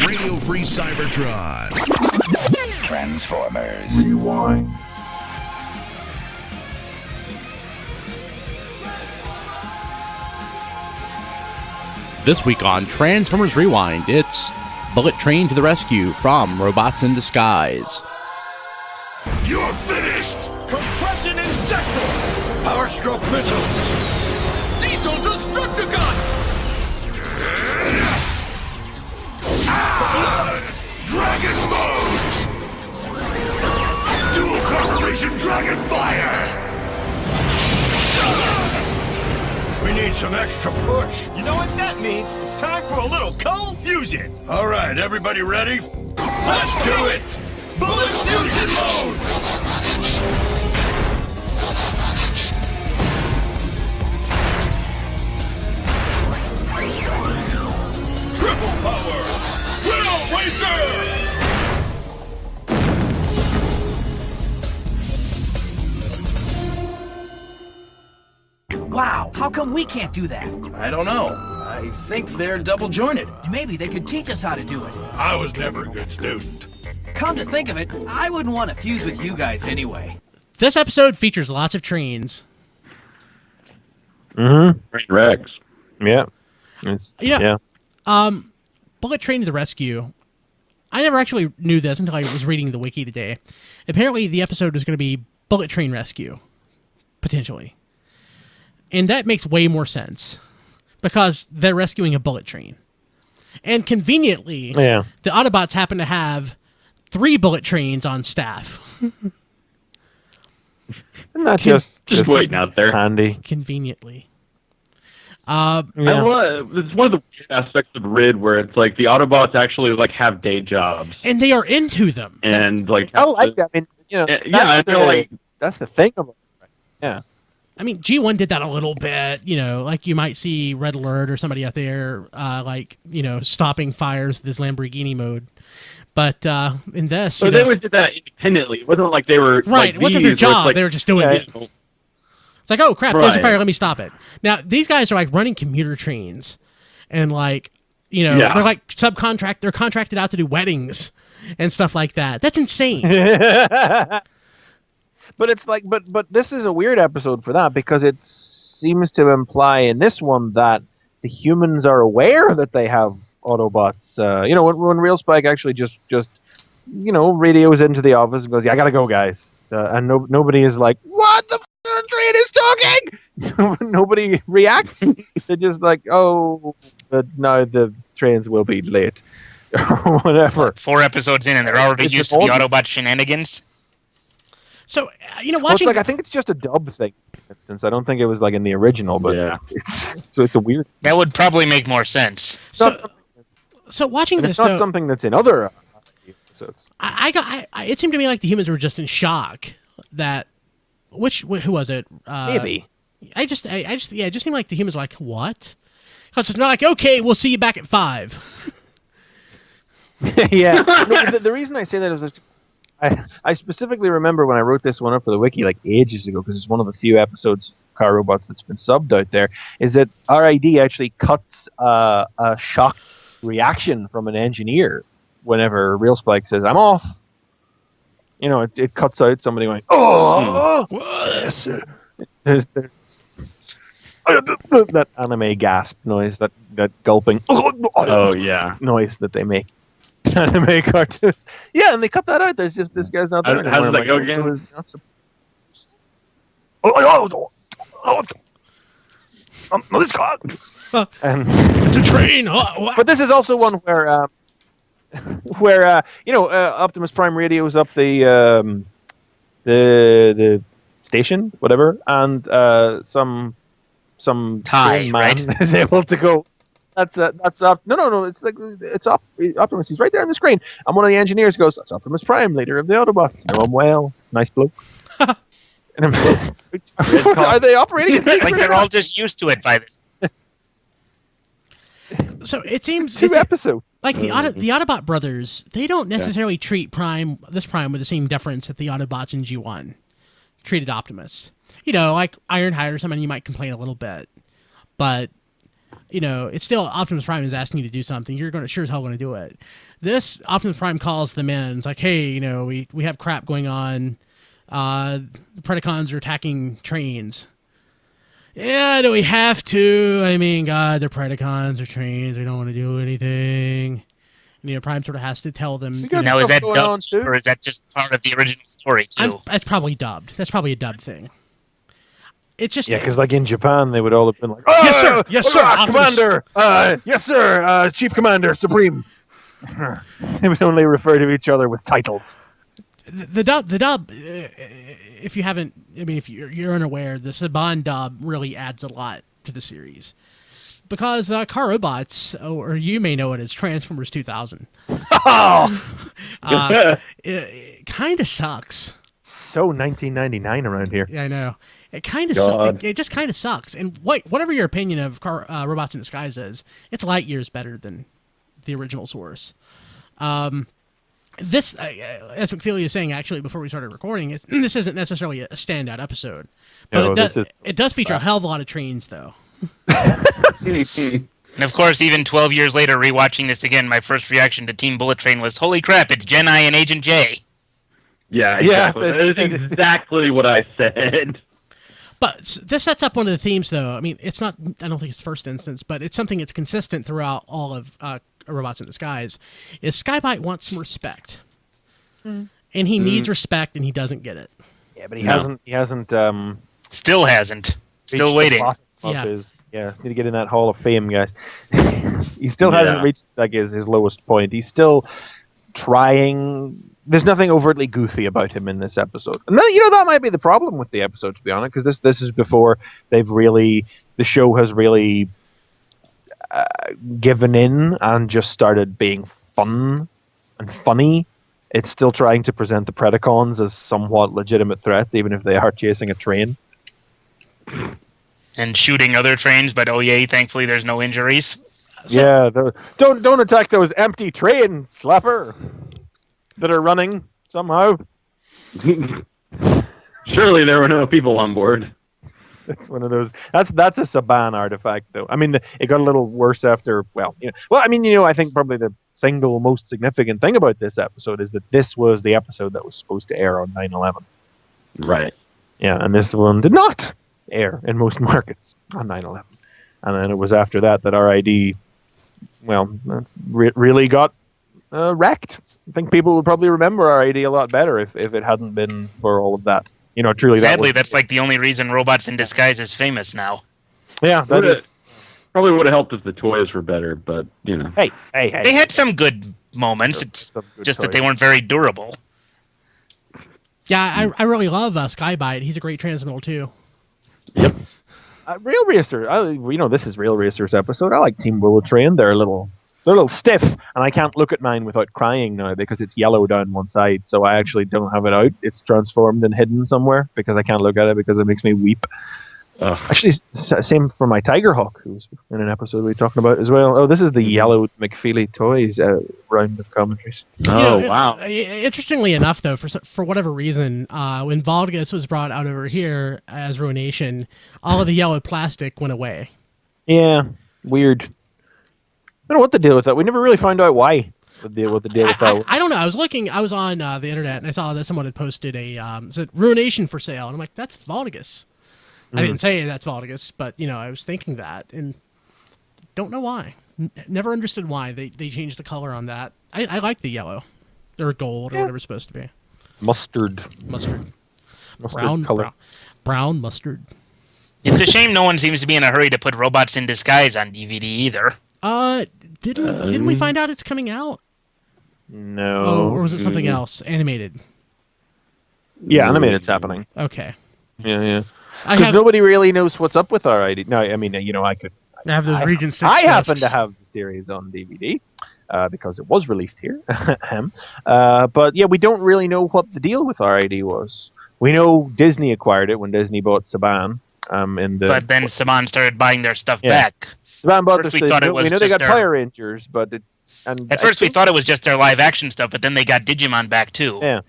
Radio Free Cybertron. Transformers. Rewind. This week on Transformers Rewind, it's Bullet Train to the Rescue from Robots in Disguise. You're finished! Compression injector! Power stroke missiles! Diesel Destructicon! Dragon mode! Dual Corporation Dragon Fire! We need some extra push. You know what that means? It's time for a little cold fusion. All right, everybody ready? Let's do it! Bullet fusion mode! Triple power! Will Racer! Wow, how come we can't do that? I don't know. I think they're double jointed. Maybe they could teach us how to do it. I was never a good student. Come to think of it, I wouldn't want to fuse with you guys anyway. This episode features lots of trains. Mm-hmm. Rex. Yeah. Yeah. Bullet Train to the Rescue. I never actually knew this until I was reading the wiki today. Apparently, the episode was going to be Bullet Train Rescue. Potentially. And that makes way more sense. Because they're rescuing a bullet train. And conveniently, the Autobots happen to have 3 bullet trains on staff. Not just waiting out there. Handy. Conveniently. It's one of the weird aspects of RID where it's like the Autobots actually like have day jobs. And they are into them. And like I like that. I mean, you know, that's the thing about it. Yeah. I mean, G1 did that a little bit, you know, like you might see Red Alert or somebody out there, like, you know, stopping fires with his Lamborghini mode. But in this, so they always did that independently. It wasn't like they were right. It wasn't their job. Like, they were just doing it. You know, it's like, oh crap, there's a fire. Let me stop it. Now these guys are like running commuter trains, and like, you know, they're like They're contracted out to do weddings and stuff like that. That's insane. But it's like, but this is a weird episode for that because it seems to imply in this one that the humans are aware that they have Autobots. You know, when Real Spike actually just you know radios into the office and goes, "Yeah, I gotta go, guys," and nobody is like, "What the train is talking?" Nobody reacts. They're just like, "Oh, but now the trains will be late," or whatever. 4 episodes in, and they're already used to the Autobot shenanigans. So, you know, watching... Well, I think it's just a dub thing, for instance. I don't think it was, like, in the original, but it's a weird... That would probably make more sense. So watching this, it's not something that's in other episodes. It seemed to me like the humans were just in shock that... Who was it? Maybe. It just seemed like the humans were like, what? Because it's not like, okay, we'll see you back at 5. Yeah. No, the reason I say that is... I specifically remember when I wrote this one up for the wiki like ages ago because it's one of the few episodes of Car Robots that's been subbed out there, is that RID actually cuts a shock reaction from an engineer whenever Real Spike says, "I'm off." You know, it cuts out somebody going, "Oh!" Yes, sir. There's that anime gasp noise, that gulping noise that they make. Anime cartoons. Yeah, and they cut that out. There's just this guy's not there anymore. How does that go again? This car. It's a train. But this is also one where you know, Optimus Prime radios up the station, whatever, and some train man is able to go. That's up. No. It's Optimus. He's right there on the screen. And one of the engineers goes, "That's Optimus Prime, leader of the Autobots." Know him well. Nice bloke. Are they operating? Like they're all just used to it by this. So it seems two episodes. Like the Autobot brothers, they don't necessarily treat this Prime with the same deference that the Autobots in G1 treated Optimus. You know, like Ironhide or something, you might complain a little bit, but it's still Optimus Prime is asking you to do something. You're going to sure as hell going to do it. This Optimus Prime calls them in. It's like, hey, we have crap going on. The Predacons are attacking trains. Yeah, do we have to? I mean, God, they're Predacons or trains. We don't want to do anything. And, Prime sort of has to tell them. Now, is that dubbed, or is that just part of the original story, too? That's probably dubbed. That's probably a dubbed thing. It's just... Yeah, because like in Japan, they would all have been like, oh, yes, sir! Yes, sir! Commander! Yes, sir! Chief Commander, Supreme! They would only refer to each other with titles. The dub, if you haven't... I mean, if you're unaware, the Saban dub really adds a lot to the series. Because Car Robots, or you may know it as Transformers 2000, it kind of sucks. So 1999 around here. Yeah, I know. It kind of it just kind of sucks. And whatever your opinion of Robots in Disguise is, it's light years better than the original source. This, as McFeely is saying, actually, before we started recording, this isn't necessarily a standout episode. But it does feature a hell of a lot of trains, though. And of course, even 12 years later, rewatching this again, my first reaction to Team Bullet Train was, holy crap, it's Gen I and Agent J. Yeah, exactly. That is exactly what I said. But this sets up one of the themes, though. I mean, it's not, I don't think it's the first instance, but it's something that's consistent throughout all of Robots in Disguise, is Skybite wants some respect. And he needs respect, and he doesn't get it. Yeah, but he hasn't... Still hasn't. Still waiting. Need to get in that Hall of Fame, guys. He still hasn't reached his lowest point. He's still trying. There's nothing overtly goofy about him in this episode. And that might be the problem with the episode, to be honest, because this is before the show has really given in and just started being fun and funny. It's still trying to present the Predacons as somewhat legitimate threats, even if they are chasing a train. And shooting other trains, but oh yay, thankfully there's no injuries. Don't attack those empty trains, Slapper, that are running somehow. Surely there were no people on board. It's one of those. That's a Saban artifact, though. I mean, it got a little worse after. I think probably the single most significant thing about this episode is that this was the episode that was supposed to air on 9/11. Right. Yeah, and this one did not air in most markets on 9/11, and then it was after that RID, really got wrecked. I think people would probably remember RID a lot better if it hadn't been for all of that. Truly. Sadly, that's like the only reason Robots in Disguise is famous now. Yeah, probably would have helped if the toys were better, but Hey. They had some good moments. It's just that they weren't very durable. Yeah, I really love Skybite. He's a great transmittal too. Yep. Real Racers. This is Real Racers episode. I like Team Bullet Train. They're a little stiff, and I can't look at mine without crying now because it's yellow down one side. So I actually don't have it out. It's transformed and hidden somewhere because I can't look at it because it makes me weep. Actually, same for my Tigerhawk, who's in an episode we were talking about as well. Oh, this is the yellow McFeely Toys round of commentaries. Wow. Interestingly enough, though, for whatever reason, when Valdgus was brought out over here as Ruination, all of the yellow plastic went away. Yeah, weird. I don't know what the deal with that. We never really found out why. What the deal with that? I don't know. I was on the internet and I saw that someone had posted said Ruination for sale, and I'm like, that's Valdgus. I didn't say that's Valdgus, but I was thinking that, and don't know why. Never understood why they changed the color on that. I like the yellow, or gold, or whatever it's supposed to be. Mustard brown color. Brown mustard. It's a shame no one seems to be in a hurry to put Robots in Disguise on DVD either. Didn't we find out it's coming out? No. Oh, or was it something else? Animated. Yeah, animated's happening. Okay. Yeah. Because nobody really knows what's up with RID. No, I mean, I could. I have those Region 6 I happen to have the series on DVD because it was released here. But yeah, we don't really know what the deal with RID was. We know Disney acquired it when Disney bought Saban. But then Saban started buying their stuff back. Saban bought we know they got Fire Rangers, but at first we thought it was just their live action stuff, but then they got Digimon back too. Yeah.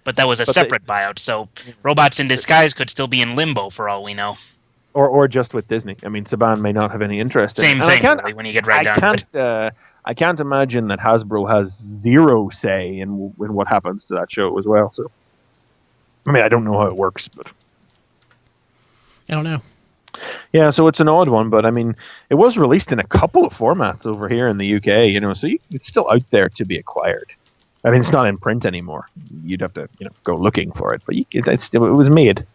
But that was a separate buyout, so Robots in Disguise could still be in limbo for all we know. or just with Disney. I mean, Saban may not have any interest. Same in it. thing, really, when you get right down to it. I can't imagine that Hasbro has zero say in what happens to that show as well. So, I mean, I don't know how it works, but I don't know. Yeah, so it's an odd one, but I mean, it was released in a couple of formats over here in the UK, so it's still out there to be acquired. I mean, it's not in print anymore. You'd have to, go looking for it, but it was made.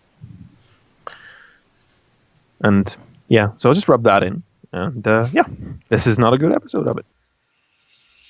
And yeah, so I'll just rub that in, and this is not a good episode of it.